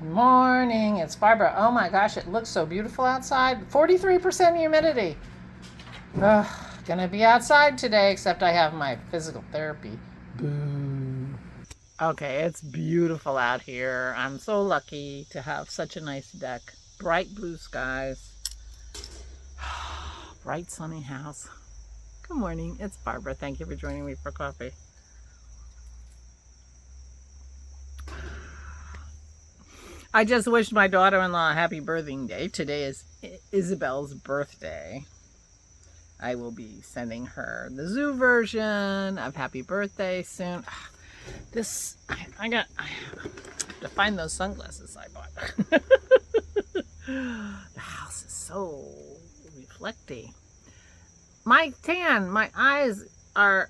Morning, it's Barbara. Oh my gosh, it looks so beautiful outside. 43% humidity. Ugh, gonna be outside today, except I have my physical therapy. Boo. Okay, it's beautiful out here. I'm so lucky to have such a nice deck. Bright blue skies. Bright sunny house. Good morning, it's Barbara. Thank you for joining me for coffee. I just wished my daughter-in-law a happy birthday. Today is Isabel's birthday. I will be sending her the zoo version of Happy Birthday soon. I have to find those sunglasses I bought. The house is so reflecty. My eyes are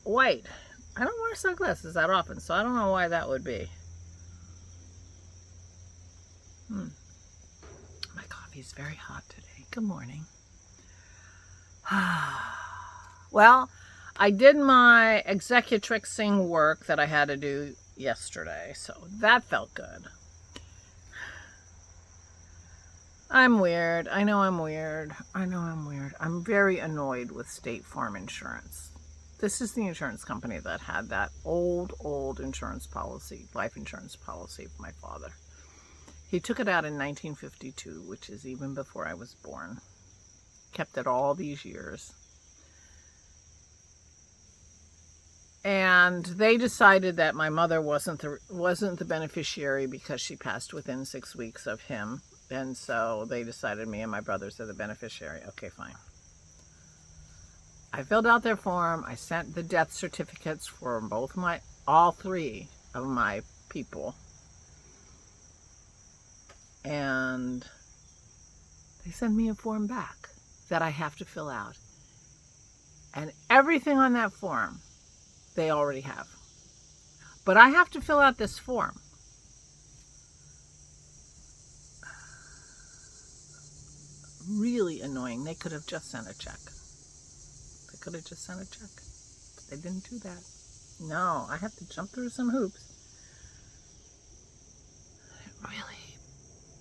white. I don't wear sunglasses that often, so I don't know why that would be. My coffee's very hot today. Good morning. Well, I did my executrixing work that I had to do yesterday, so that felt good. I'm weird. I know I'm weird. I'm very annoyed with State Farm Insurance. This is the insurance company that had that old insurance policy, life insurance policy for my father. He took it out in 1952, which is even before I was born. Kept it all these years. And they decided that my mother wasn't the beneficiary because she passed within 6 weeks of him. And so they decided me and my brothers are the beneficiary. Okay, fine. I filled out their form. I sent the death certificates for all three of my people. And they send me a form back that I have to fill out. And everything on that form, they already have. But I have to fill out this form. Really annoying. They could have just sent a check. But they didn't do that. No, I have to jump through some hoops. Really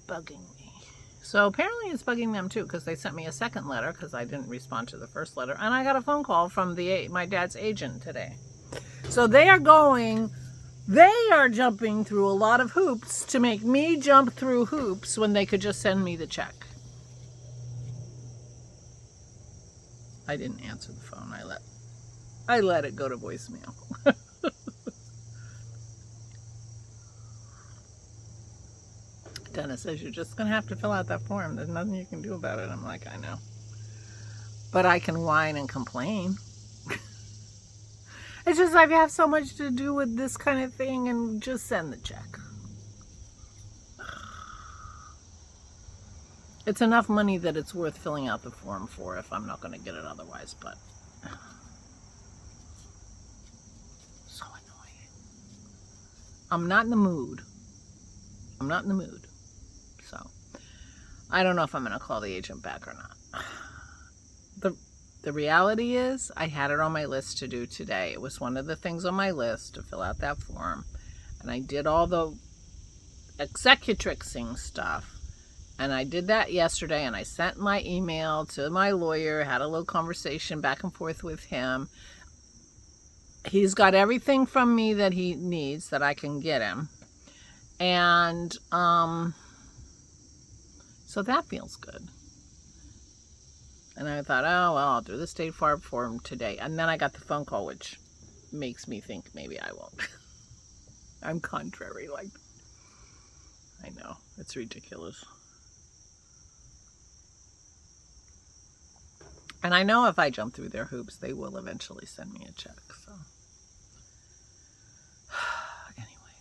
bugging me. So apparently it's bugging them too, because they sent me a second letter because I didn't respond to the first letter, and I got a phone call from my dad's agent today. So they are jumping through a lot of hoops to make me jump through hoops when they could just send me the check. I didn't answer the phone. I let it go to voicemail. Dennis says, you're just going to have to fill out that form. There's nothing you can do about it. I'm like, I know. But I can whine and complain. It's just I have so much to do with this kind of thing, and just send the check. It's enough money that it's worth filling out the form for if I'm not going to get it otherwise, but so annoying. I'm not in the mood. So I don't know if I'm going to call the agent back or not. The reality is I had it on my list to do today. It was one of the things on my list to fill out that form. And I did all the executrixing stuff. And I did that yesterday, and I sent my email to my lawyer, had a little conversation back and forth with him. He's got everything from me that he needs that I can get him. And so that feels good. And I thought, oh, well, I'll do the State Farm form today. And then I got the phone call, which makes me think maybe I won't. I'm contrary. Like, I know, it's ridiculous. And I know if I jump through their hoops, they will eventually send me a check. So anyway,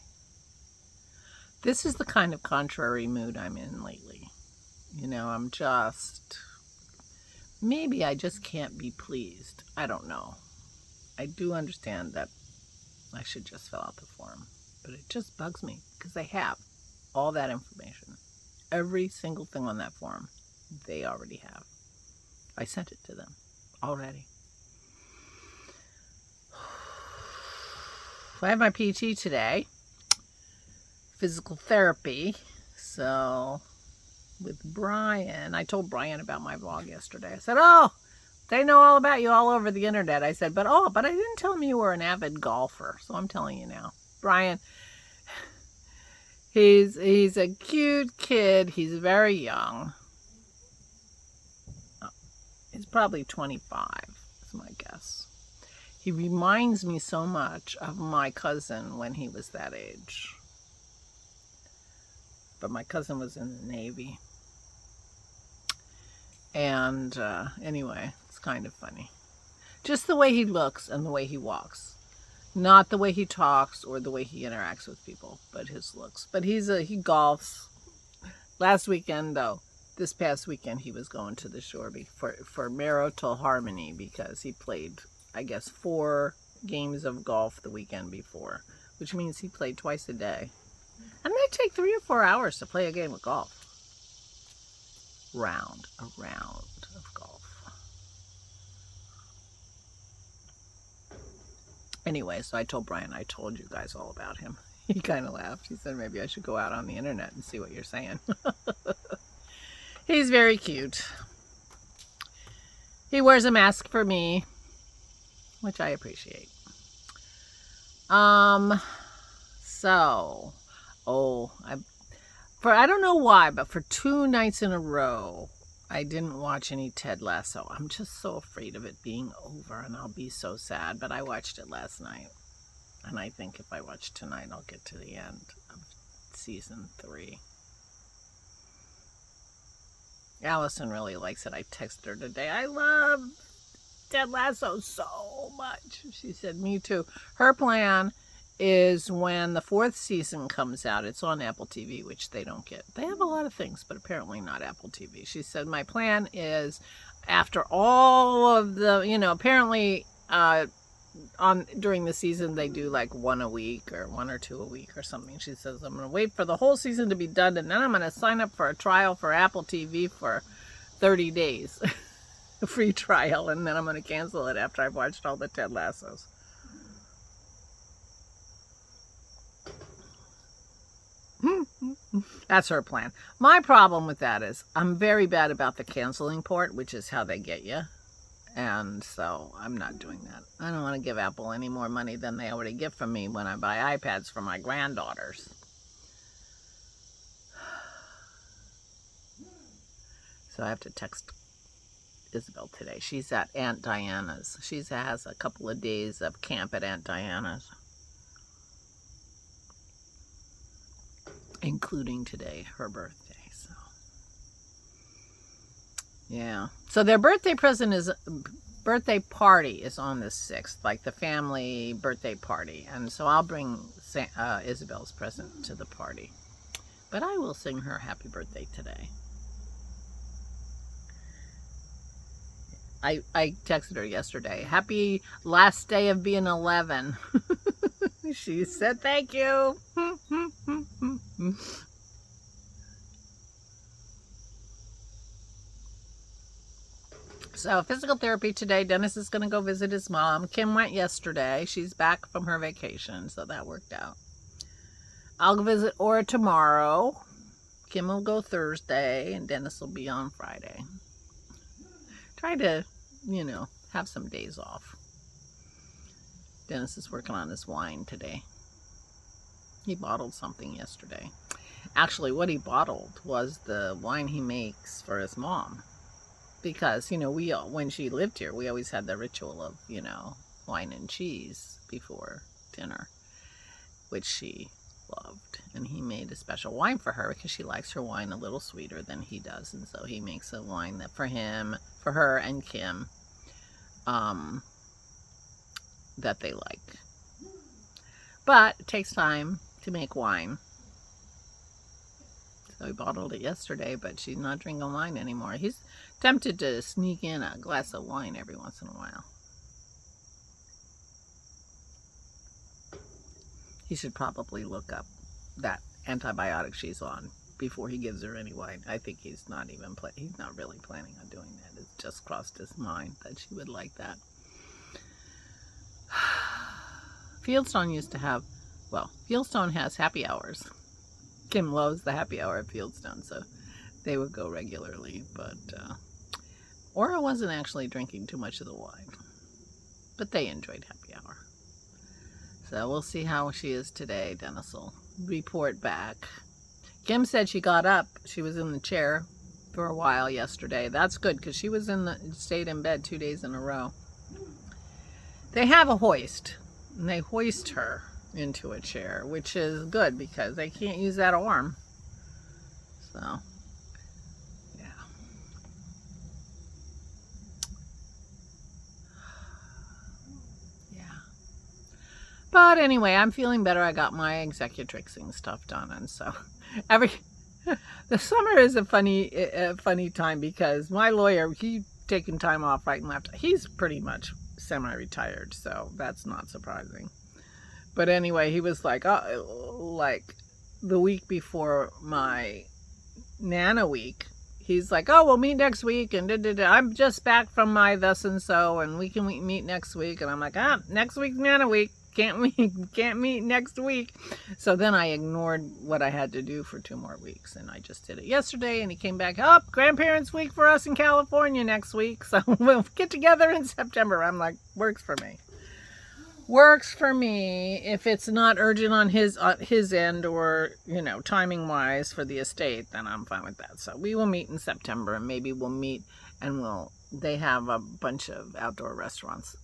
this is the kind of contrary mood I'm in lately. You know, maybe I just can't be pleased. I don't know. I do understand that I should just fill out the form, but it just bugs me because they have all that information. Every single thing on that form, they already have. I sent it to them already. I have my PT today. Physical therapy. So with Brian, I told Brian about my vlog yesterday. I said, oh, they know all about you all over the internet. I said, but I didn't tell him you were an avid golfer. So I'm telling you now. Brian, he's a cute kid. He's very young. He's probably 25, is my guess. He reminds me so much of my cousin when he was that age. But my cousin was in the Navy. And anyway, it's kind of funny. Just the way he looks and the way he walks. Not the way he talks or the way he interacts with people, but his looks. But he golfs. Last weekend, though, this past weekend, he was going to the shore for marital harmony because he played, I guess, 4 games of golf the weekend before, which means he played twice a day. And they take 3 or 4 hours to play a game of golf. A round of golf. Anyway, so I told Brian, I told you guys all about him. He kind of laughed. He said, maybe I should go out on the internet and see what you're saying. He's very cute. He wears a mask for me, which I appreciate. I don't know why, but for 2 nights in a row, I didn't watch any Ted Lasso. I'm just so afraid of it being over, and I'll be so sad. But I watched it last night, and I think if I watch tonight, I'll get to the end of season 3. Allison really likes it. I texted her today. I love Ted Lasso so much. She said, me too. Her plan is when the 4th season comes out, it's on Apple TV, which they don't get. They have a lot of things, but apparently not Apple TV. She said, my plan is after all of the, apparently during the season they do like 1 a week or 1 or 2 a week or something. She says, I'm going to wait for the whole season to be done, and then I'm going to sign up for a trial for Apple TV for 30 days. A free trial, and then I'm going to cancel it after I've watched all the Ted Lassos. That's her plan. My problem with that is I'm very bad about the canceling part, which is how they get you. And so I'm not doing that. I don't want to give Apple any more money than they already get from me when I buy iPads for my granddaughters. So I have to text Isabel today. She's at Aunt Diana's. She has a couple of days of camp at Aunt Diana's, including today, her birthday. So yeah. So their birthday party is on the 6th, like the family birthday party. And so I'll bring Isabel's present to the party. But I will sing her happy birthday today. I texted her yesterday. Happy last day of being 11. She said thank you. So physical therapy today. Dennis is going to go visit his mom. Kim went yesterday. She's back from her vacation, so that worked out. I'll go visit Aura tomorrow. Kim will go Thursday, and Dennis will be on Friday. Try to, have some days off. Dennis is working on his wine today. He bottled something yesterday. Actually, what he bottled was the wine he makes for his mom. Because, when she lived here, we always had the ritual of, wine and cheese before dinner, which she loved. And he made a special wine for her because she likes her wine a little sweeter than he does. And so he makes a wine that for her and Kim, that they like. But it takes time to make wine. So he bottled it yesterday, but she's not drinking wine anymore. He's tempted to sneak in a glass of wine every once in a while. He should probably look up that antibiotic she's on before he gives her any wine. I think he's not really planning on doing that. It just crossed his mind that she would like that. Fieldstone Fieldstone has happy hours. Kim loves the happy hour at Fieldstone, so they would go regularly. But Aura wasn't actually drinking too much of the wine, but they enjoyed happy hour. So we'll see how she is today. Dennis will report back. Kim said she got up. She was in the chair for a while yesterday. That's good because she was stayed in bed 2 days in a row. They have a hoist, and they hoist her into a chair, which is good because they can't use that arm. So, yeah. Yeah. But anyway, I'm feeling better. I got my executrixing stuff done, and so the summer is a funny time because my lawyer, he taking time off right and left. He's pretty much semi-retired, so that's not surprising. But anyway, he was like, like the week before my Nana week, he's like, oh, we'll meet next week, and I'm just back from my thus and so, and we can meet next week. And I'm like, next week's Nana week. Can't meet next week. So then I ignored what I had to do for 2 more weeks, and I just did it yesterday. And he came back, grandparents week for us in California next week, so we'll get together in September. I'm like, works for me. Works for me if it's not urgent on his end, or timing wise for the estate, then I'm fine with that. So we will meet in September, and maybe we'll meet and they have a bunch of outdoor restaurants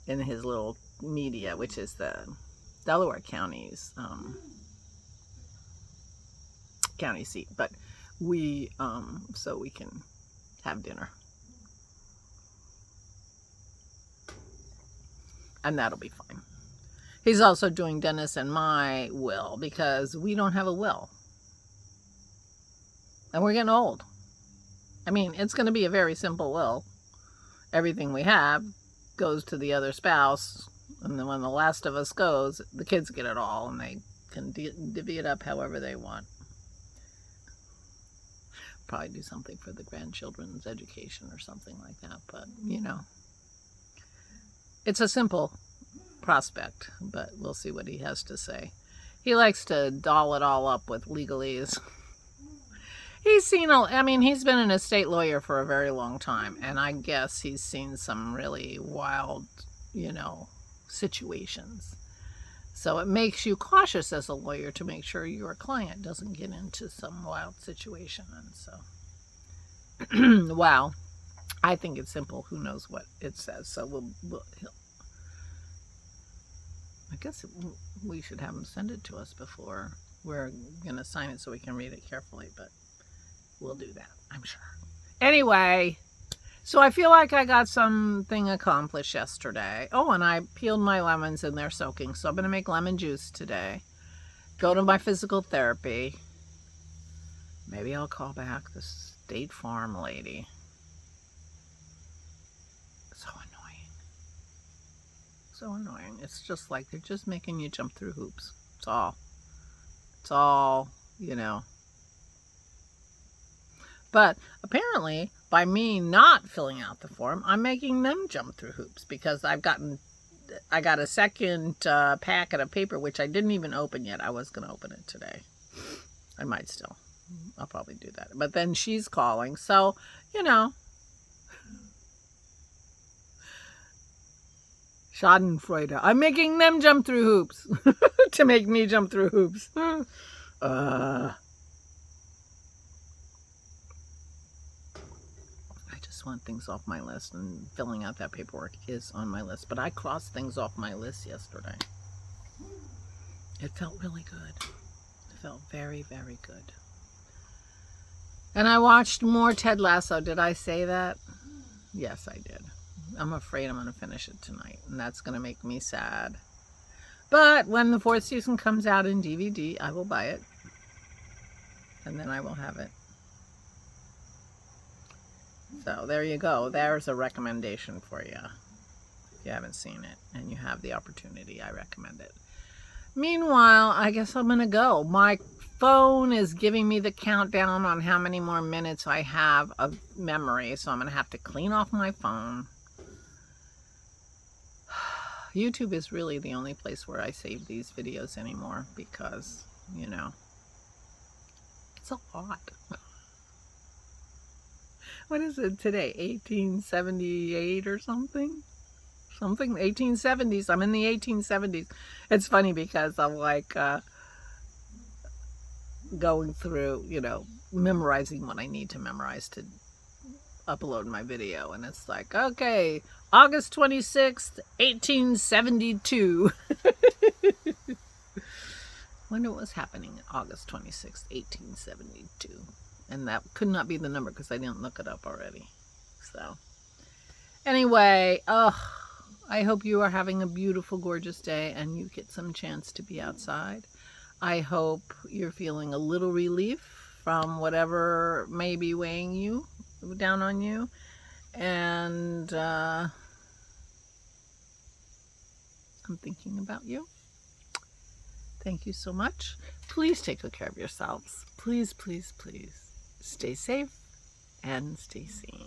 in his little media, which is the Delaware County's county seat, but we so we can have dinner, and that'll be fine. He's also doing Dennis and my will because we don't have a will, and we're getting old. I mean, it's going to be a very simple will. Everything we have goes to the other spouse, and then when the last of us goes, the kids get it all, and they can divvy it up however they want. Probably do something for the grandchildren's education or something like that, but it's a simple prospect, but we'll see what he has to say. He likes to doll it all up with legalese. He's been an estate lawyer for a very long time, and I guess he's seen some really wild, situations. So it makes you cautious as a lawyer to make sure your client doesn't get into some wild situation. And so, wow, I think it's simple. Who knows what it says? So I guess we should have him send it to us before we're going to sign it so we can read it carefully, but we'll do that, I'm sure. Anyway, so I feel like I got something accomplished yesterday. Oh, and I peeled my lemons and they're soaking, so I'm going to make lemon juice today. Go to my physical therapy. Maybe I'll call back the State Farm lady. So annoying. So annoying. It's just like they're just making you jump through hoops. It's all, But apparently, by me not filling out the form, I'm making them jump through hoops because I got a second packet of paper, which I didn't even open yet. I was going to open it today. I might still. I'll probably do that. But then she's calling. So, Schadenfreude. I'm making them jump through hoops to make me jump through hoops. Want things off my list, and filling out that paperwork is on my list, but I crossed things off my list yesterday. It felt really good. It felt very, very good. And I watched more Ted Lasso. Did I say that? Yes, I did. I'm afraid I'm going to finish it tonight, and that's going to make me sad. But when the 4th season comes out in DVD, I will buy it, and then I will have it. So there you go. There's a recommendation for you. If you haven't seen it and you have the opportunity, I recommend it. Meanwhile, I guess I'm going to go. My phone is giving me the countdown on how many more minutes I have of memory, so I'm going to have to clean off my phone. YouTube is really the only place where I save these videos anymore because, That's a lot. What is it today? 1878 or something? Something 1870s. I'm in the 1870s. It's funny because I'm like going through, you know, memorizing what I need to memorize to upload my video, and it's like, okay, August 26th, 1872. Wonder what was happening August 26th, 1872. And that could not be the number because I didn't look it up already. So anyway, I hope you are having a beautiful, gorgeous day and you get some chance to be outside. I hope you're feeling a little relief from whatever may be weighing you down on you. And I'm thinking about you. Thank you so much. Please take good care of yourselves. Please, please, please stay safe and stay sane.